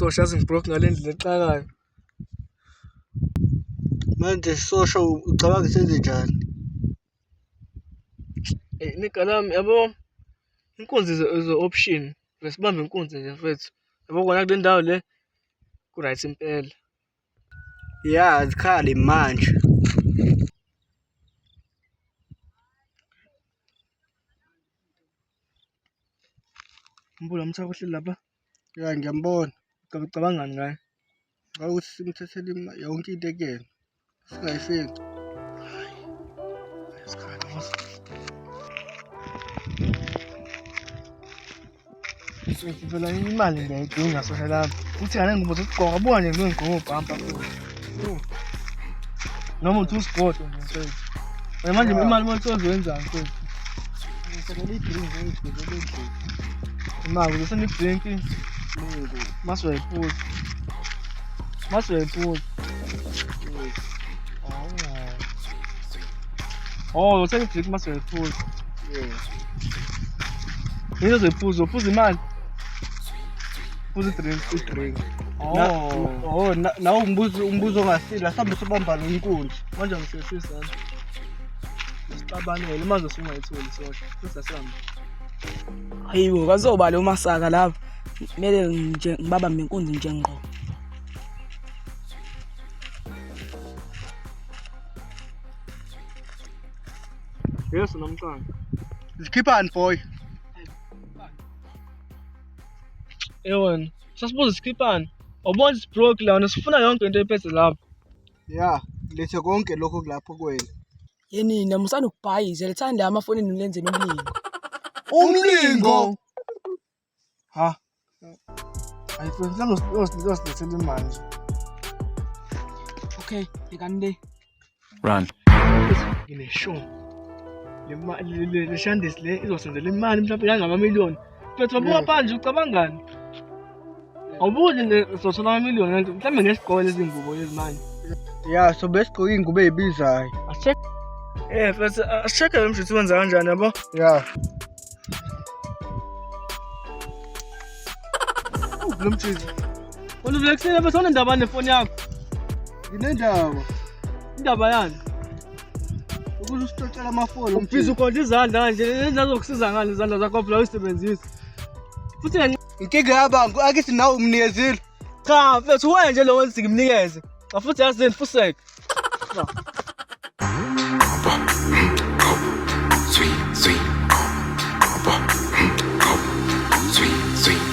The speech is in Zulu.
isosha ngibroke ngale ndlela exakayo. Manje sosho ucabanga senze njani? Nigga lami yabo inkunzi is option. Sibambe inkunzi nje mfethu. Yabo kona kule ndawo le ku-right impela. Ya azikhali manje. Mbula mthaka uhleli lapha. Ya ngiyambona. Cabangani ngaye? Awukuthi simthathele yonke into ekuyena. Singayifici. Isikhali mos. Phela imali ngiyayidinga sosha lapha. Uthi ngane ngubo zokugqoka buka nje ngigqoka ubhampa futhi. Noma uthi usport nje mfethu. Manje imali mawuthozwenzani mfethu? Ngicela i-drink ngiyigibele endlini. Imali useni drink maswayiphuza. Maswayiphuza. Oh, useni drink maswayiphuza. Yini uzophuza? Uphuza imali? Uphuza i-drink. Oh, nawe umbuzo ongasile sambe sobamba lo inkunzi. Manje ngisesisa nje. Sicabanele manje usungayitholi sosha. Kusasamba. Hayibo kazoba lo masaka lapha. Kumele nje ngibabambe inkunzi nje ngqo. Yesu namcanga. Zikhiphani boy. Wena, sasibuza sikhipani. Awubona isibroke lana sifuna yonke into ephethe lapha. Ya, lethe konke lokho kulapho kwena. Yeni namusana ukubhayiza lethanda amafoni nilenze nomlingo. Umlingo. Ha. Ayifuna usilethela imali nje. Okay, ikanide. Run. Ngineshow. Le shandisi le izosenzela imali mhlawumbe ngama-million. Mfethu wabuka phansi ucabangani? Awubuzi nje sizothola ama-million mhlawumbe ngesigqoko lezi ngubo lezi manje. Ya, so besigqoka ingubo ezibizayo. Asicheck. Mfethu asicheck lo mshitsi wenza kanjani yabo? Ya. Lo mshitsi. Wena uvlexile mfethu unendaba nefoni yakho. Nginendaba. Indaba yani? Ukuze usitshela amafoni. Ubhiza ukhonja izandla kanje lezi zokusiza ngani izandla zakho phela uyisebenzisa. Futhi inkinga yabangu akithi nawe umnikezile. cha mfethu wena nje lo wenza ngimnikeze. Futhi yazini fuseke. Sweet, sweet. Sweet, sweet.